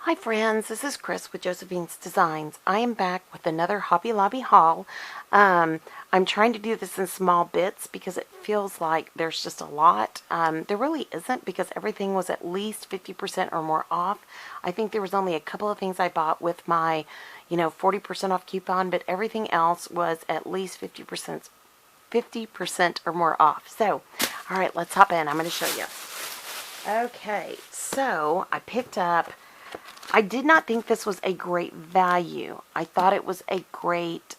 Hi friends, this is Chris with Josephine's Designs. I am back with another Hobby Lobby haul. I'm trying to do this in small bits because it feels like there's just a lot. There really isn't because everything was at least 50% or more off. I think there was only a couple of things I bought with my, 40% off coupon, but everything else was at least 50% or more off. So, all right, let's hop in. I'm going to show you. Okay, so I picked up, I did not think this was a great value. I thought it was a great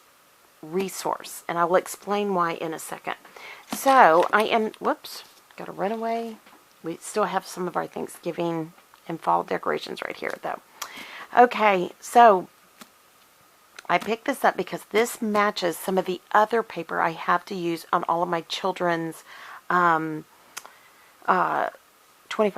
resource, and I will explain why in a second. So I am, whoops, got a runaway. We still have some of our Thanksgiving and fall decorations right here, though. Okay, so I picked this up because this matches some of the other paper I have to use on all of my children's 25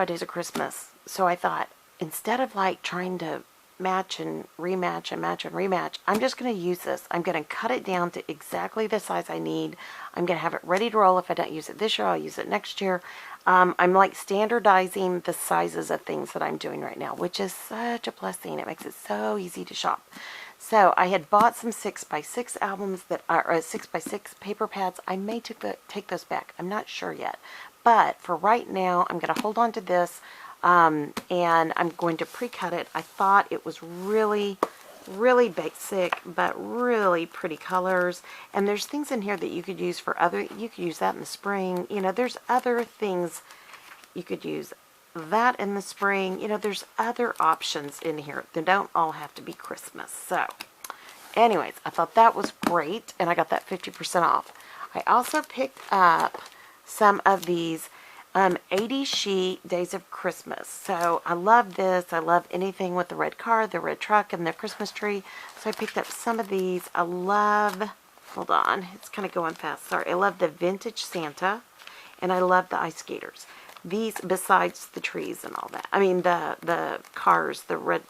Days of Christmas. So I thought, instead of like trying to match and rematch and match and rematch, I'm just going to use this. I'm going to cut it down to exactly the size I need. I'm going to have it ready to roll. If I don't use it this year, I'll use it next year. I'm like standardizing the sizes of things that I'm doing right now, which is such a blessing. It makes it so easy to shop. So I had bought some 6x6 albums that are 6x6 paper pads. I may take those back. I'm not sure yet. But for right now, I'm going to hold on to this. And I'm going to pre-cut it. I thought it was really basic, but really pretty colors. And there's things in here that you could use for other, you could use that in the spring. There's other things you could use that in the spring. There's other options in here. They don't all have to be Christmas. So anyways, I thought that was great, and I got that 50% off. I also picked up some of these 80 sheet Days of Christmas. So I love this. I love anything with the red car, the red truck, and the Christmas tree. So I picked up some of these. I love, hold on, it's kind of going fast. Sorry. I love the vintage Santa, and I love the ice skaters. These, besides the trees and all that. I mean, the cars, the red,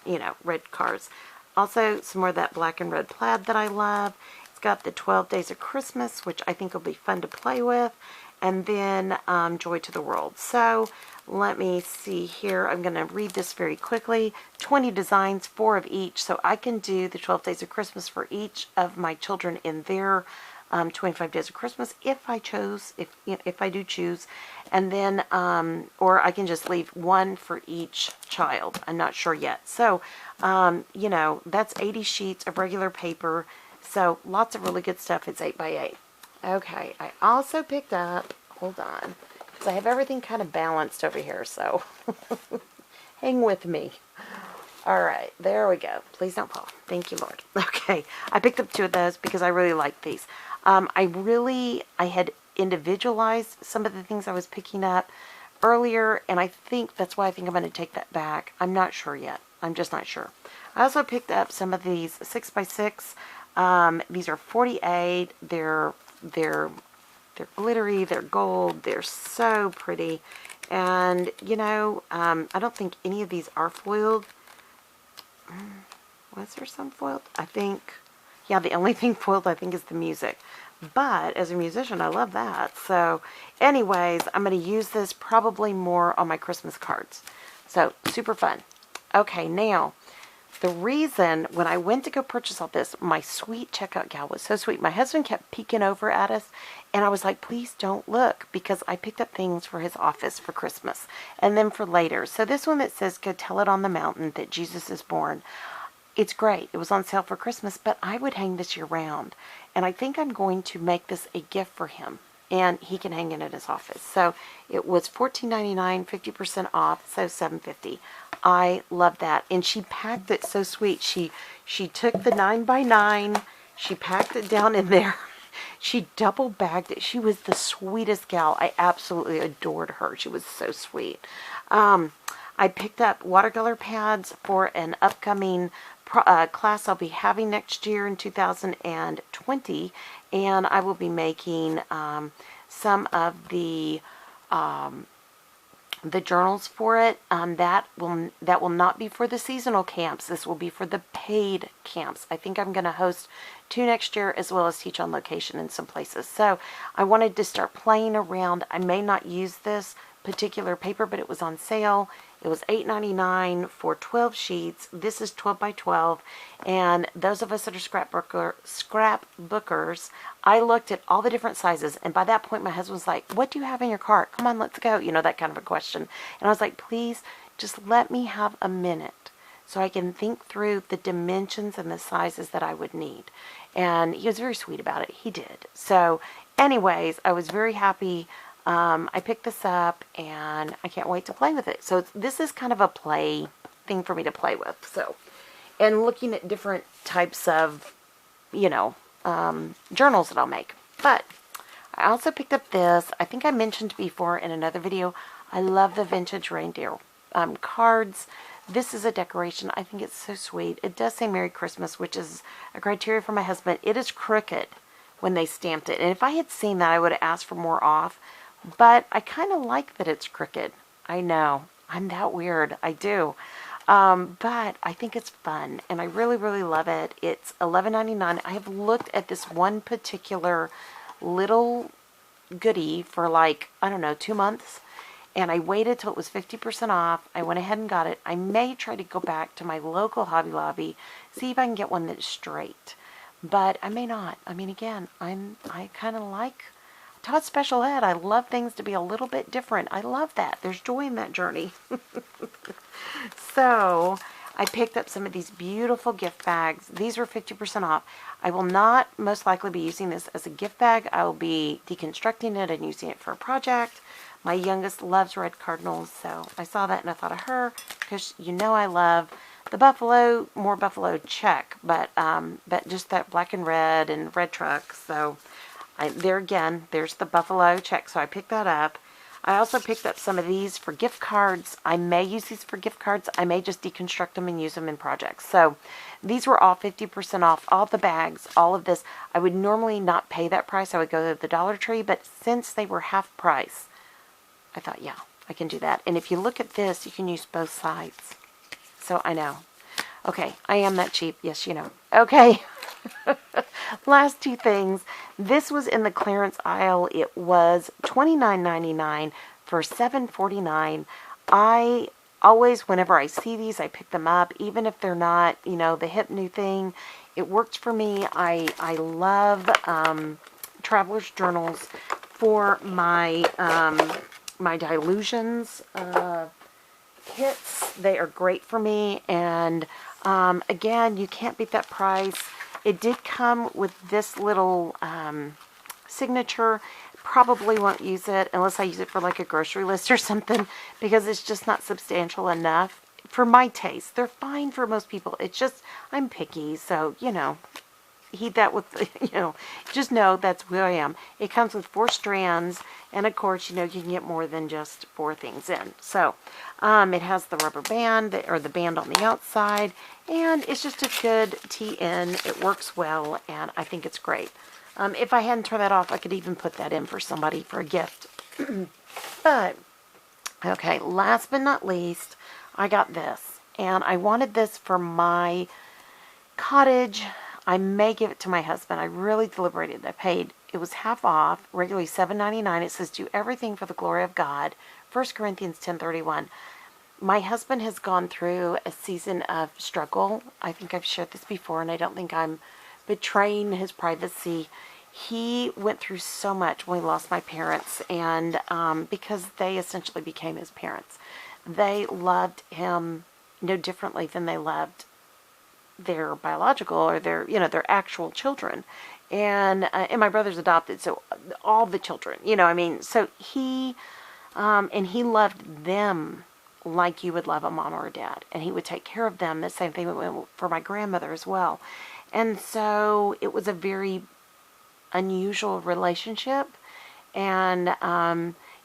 red cars. Also, some more of that black and red plaid that I love. It's got the 12 Days of Christmas, which I think will be fun to play with. And then Joy to the World. So let me see here. I'm going to read this very quickly. 20 designs, 4 of each. So I can do the 12 Days of Christmas for each of my children in their 25 Days of Christmas if I chose, if I do choose. And then, or I can just leave one for each child. I'm not sure yet. So, that's 80 sheets of regular paper. So lots of really good stuff. It's 8x8. Okay, I also picked up, hold on, because I have everything kind of balanced over here, so hang with me. All right, there we go. Please don't fall. Thank you, Lord. Okay, I picked up 2 of those because I really like these. I had individualized some of the things I was picking up earlier, and I think that's why I think I'm going to take that back. I'm not sure yet. I'm just not sure. I also picked up some of these 6x6. These are 48. They're glittery, they're gold, they're so pretty. And, I don't think any of these are foiled. Was there some foiled? I think, yeah, the only thing foiled I think is the music. But as a musician, I love that. So anyways, I'm going to use this probably more on my Christmas cards. So super fun. Okay, now, the reason when I went to go purchase all this, my sweet checkout gal was so sweet. My husband kept peeking over at us, and I was like, please don't look, because I picked up things for his office for Christmas and then for later. So this one that says, go tell it on the mountain that Jesus is born. It's great. It was on sale for Christmas, but I would hang this year round. And I think I'm going to make this a gift for him, and he can hang it in his office. So it was $14.99, 50% off, so $7.50. I love that. And she packed it so sweet. She took the 9x9, she packed it down in there. She double bagged it. She was the sweetest gal. I absolutely adored her. She was so sweet. I picked up watercolor pads for an upcoming class I'll be having next year in 2020, and I will be making some of the journals for it. That will not be for the seasonal camps. This will be for the paid camps. I think I'm going to host 2 next year, as well as teach on location in some places. So I wanted to start playing around. I may not use this particular paper, but it was on sale. It was $8.99 for 12 sheets. This is 12 by 12. And those of us that are scrapbookers, I looked at all the different sizes. And by that point, my husband was like, what do you have in your cart? Come on, let's go. You know, that kind of a question. And I was like, please, just let me have a minute so I can think through the dimensions and the sizes that I would need. And he was very sweet about it. He did. So anyways, I was very happy. I picked this up and I can't wait to play with it. So this is kind of a play thing for me to play with. So, and looking at different types of, you know, journals that I'll make. But I also picked up this. I think I mentioned before in another video, I love the vintage reindeer cards. This is a decoration. I think it's so sweet. It does say Merry Christmas, which is a criteria for my husband. It is crooked when they stamped it. And if I had seen that, I would have asked for more off. But I kind of like that it's crooked. I know. I'm that weird. I do. But I think it's fun. And I really, really love it. It's $11.99. I have looked at this one particular little goodie for like, I don't know, 2 months. And I waited till it was 50% off. I went ahead and got it. I may try to go back to my local Hobby Lobby, see if I can get one that's straight. But I may not. I mean, again, I kind of like taught special ed. I love things to be a little bit different. I love that. There's joy in that journey. So I picked up some of these beautiful gift bags. These were 50% off. I will not most likely be using this as a gift bag. I will be deconstructing it and using it for a project. My youngest loves red cardinals, so I saw that and I thought of her because you know I love the buffalo, more buffalo check, but just that black and red truck. So there again, there's the buffalo check, so I picked that up. I also picked up some of these for gift cards. I may use these for gift cards. I may just deconstruct them and use them in projects. So these were all 50% off, all the bags, all of this. I would normally not pay that price. I would go to the Dollar Tree, but since they were half price, I thought, yeah, I can do that. And if you look at this, you can use both sides. So I know. Okay, I am that cheap. Yes, you know. Okay. Last two things. This was in the clearance aisle. It was $29.99 for $7.49. I always, whenever I see these, I pick them up, even if they're not, you know, the hip new thing. It works for me. I love traveler's journals for my my dilutions kits. They are great for me, and again, you can't beat that price. It did come with this little signature. Probably won't use it unless I use it for like a grocery list or something, because it's just not substantial enough for my taste. They're fine for most people. It's just, I'm picky, so, you know, heed that with, you know, just know that's who I am. It comes with 4 strands, and of course, you know, you can get more than just 4 things in. So, it has the rubber band, or the band on the outside, and it's just a good tee-in. It works well, and I think it's great. If I hadn't turned that off, I could even put that in for somebody for a gift. But, okay, last but not least, I got this, and I wanted this for my cottage. I may give it to my husband. I really deliberated. I paid, it was half off, regularly $7.99. It says, do everything for the glory of God. 1 Corinthians 10:31. My husband has gone through a season of struggle. I think I've shared this before, and I don't think I'm betraying his privacy. He went through so much when we lost my parents, and because they essentially became his parents. They loved him no differently than they loved their biological or their, you know, their actual children. And my brother's adopted, so all the children, you know, I mean, so he, and he loved them like you would love a mom or a dad, and he would take care of them. The same thing for my grandmother as well. And so it was a very unusual relationship. And,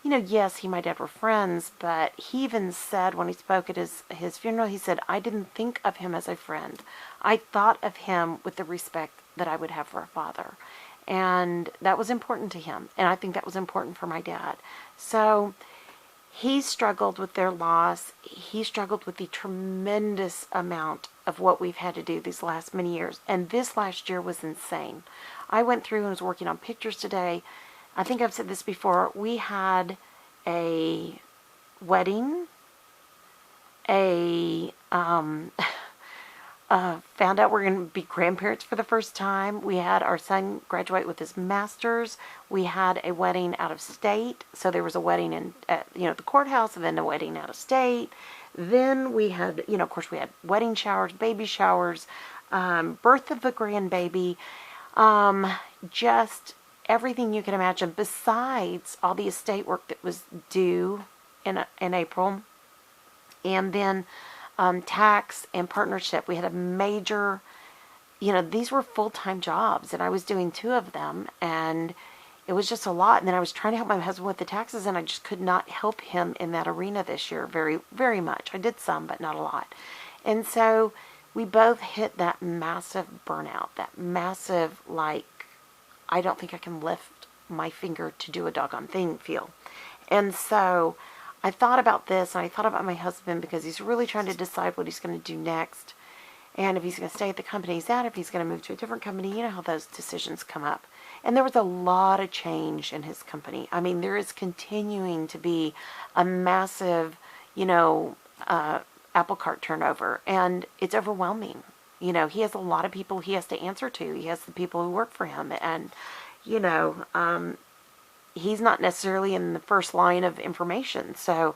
you know, yes, he and my dad were friends, but he even said when he spoke at his funeral, he said, I didn't think of him as a friend. I thought of him with the respect that I would have for a father. And that was important to him. And I think that was important for my dad. So he struggled with their loss. He struggled with the tremendous amount of what we've had to do these last many years. And this last year was insane. I went through and was working on pictures today. I think I've said this before. We had a wedding, a found out we're going to be grandparents for the first time. We had our son graduate with his master's. We had a wedding out of state. So there was a wedding in, at the courthouse, and then a wedding out of state. Then we had, of course, we had wedding showers, baby showers, birth of the grandbaby, just everything you can imagine, besides all the estate work that was due in April. And then tax and partnership. We had a major, these were full-time jobs, and I was doing 2 of them, and it was just a lot. And then I was trying to help my husband with the taxes, and I just could not help him in that arena this year very, very much. I did some, but not a lot. And so we both hit that massive burnout, that massive, I don't think I can lift my finger to do a doggone thing feel. And so I thought about this, and I thought about my husband, because he's really trying to decide what he's going to do next, and if he's going to stay at the company he's at, if he's going to move to a different company. You know how those decisions come up. And there was a lot of change in his company. I mean, there is continuing to be a massive, apple cart turnover, and it's overwhelming. He has a lot of people he has to answer to. He has the people who work for him, and, he's not necessarily in the first line of information. So,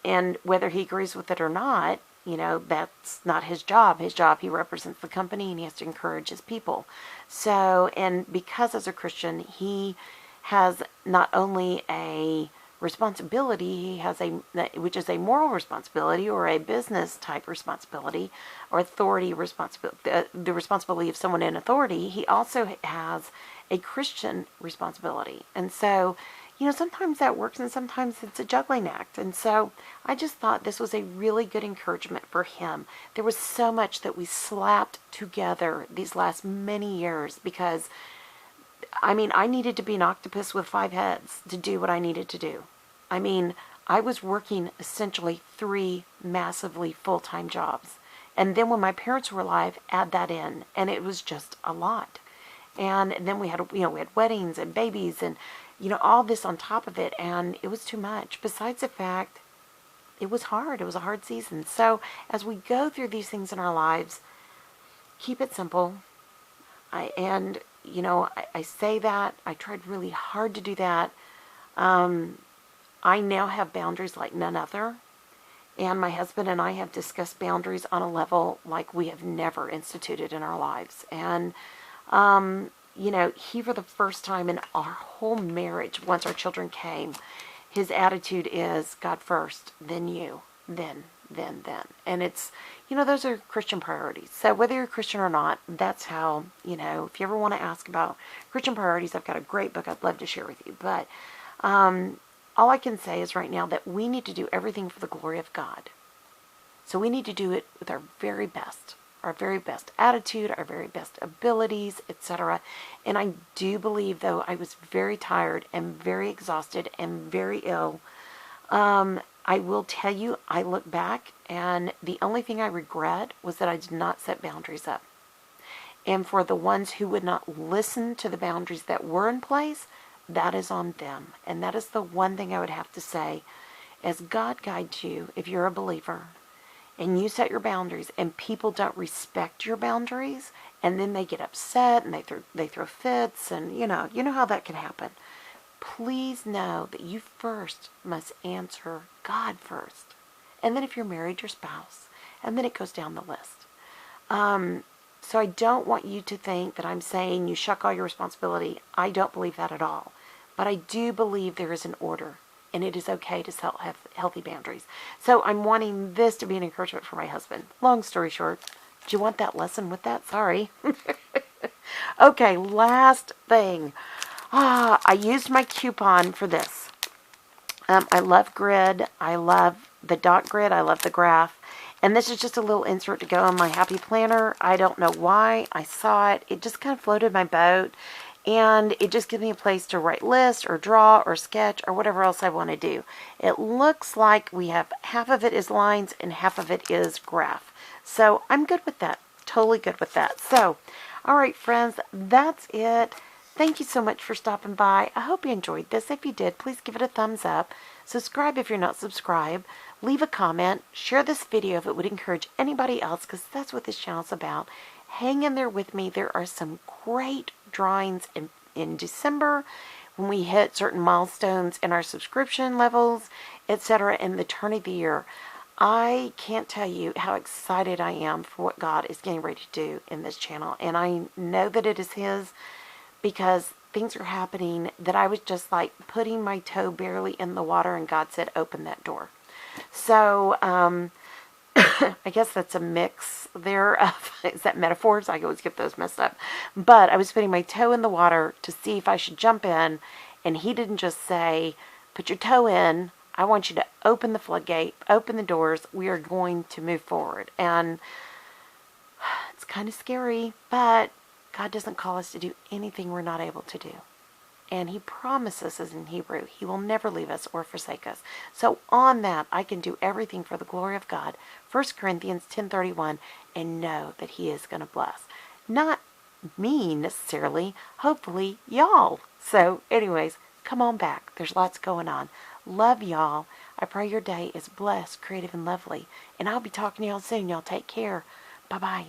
and whether he agrees with it or not, that's not his job. His job, he represents the company, and he has to encourage his people. So, and because as a Christian, he has not only a responsibility, he has which is a moral responsibility or a business type responsibility or authority responsibility, the responsibility of someone in authority. He also has a Christian responsibility. And so, sometimes that works and sometimes it's a juggling act. And so I just thought this was a really good encouragement for him. There was so much that we slapped together these last many years, because I needed to be an octopus with 5 heads to do what I needed to do. I was working essentially 3 massively full-time jobs. And then when my parents were alive, add that in, and it was just a lot. And then we had, we had weddings and babies and, all this on top of it, and it was too much. Besides the fact, it was hard. It was a hard season. So as we go through these things in our lives, keep it simple. I say that. I tried really hard to do that. I now have boundaries like none other. And my husband and I have discussed boundaries on a level like we have never instituted in our lives. And, he, for the first time in our whole marriage, once our children came, his attitude is God first, then you, then. And it's, those are Christian priorities. So whether you're a Christian or not, that's how, if you ever want to ask about Christian priorities, I've got a great book I'd love to share with you. But all I can say is right now that we need to do everything for the glory of God. So we need to do it with our very best attitude, our very best abilities, etc. And I do believe, though I was very tired and very exhausted and very ill, I will tell you, I look back, and the only thing I regret was that I did not set boundaries up. And for the ones who would not listen to the boundaries that were in place, that is on them. And that is the one thing I would have to say. As God guides you, if you're a believer, and you set your boundaries, and people don't respect your boundaries, and then they get upset, and they throw fits, and you know how that can happen. Please know that you first must answer God first. And then if you're married, your spouse. And then it goes down the list. So I don't want you to think that I'm saying you shuck all your responsibility. I don't believe that at all. But I do believe there is an order. And it is okay to have healthy boundaries. So I'm wanting this to be an encouragement for my husband. Long story short, do you want that lesson with that? Sorry. Okay, last thing. I used my coupon for this. I love grid. I love the dot grid. I love the graph. And this is just a little insert to go on my happy planner. I don't know why. I saw it. It just kind of floated my boat. And it just gives me a place to write lists or draw or sketch or whatever else I want to do. It looks like we have half of it is lines and half of it is graph. So I'm good with that. Totally good with that. So, all right, friends, that's it. Thank you so much for stopping by. I hope you enjoyed this. If you did, please give it a thumbs up. Subscribe if you're not subscribed. Leave a comment. Share this video if it would encourage anybody else, because that's what this channel's about. Hang in there with me. There are some great drawings in December when we hit certain milestones in our subscription levels, etc. in the turn of the year. I can't tell you how excited I am for what God is getting ready to do in this channel. And I know that it is His, because things are happening that I was just like putting my toe barely in the water, and God said, open that door. So, I guess that's a mix there of, is that metaphors? I always get those messed up. But I was putting my toe in the water to see if I should jump in, and He didn't just say, put your toe in. I want you to open the floodgate, open the doors. We are going to move forward. And it's kind of scary, but God doesn't call us to do anything we're not able to do. And He promises us in Hebrew, He will never leave us or forsake us. So on that, I can do everything for the glory of God. 1 Corinthians 10:31, and know that He is going to bless. Not me necessarily, hopefully y'all. So anyways, come on back. There's lots going on. Love y'all. I pray your day is blessed, creative, and lovely. And I'll be talking to y'all soon. Y'all take care. Bye-bye.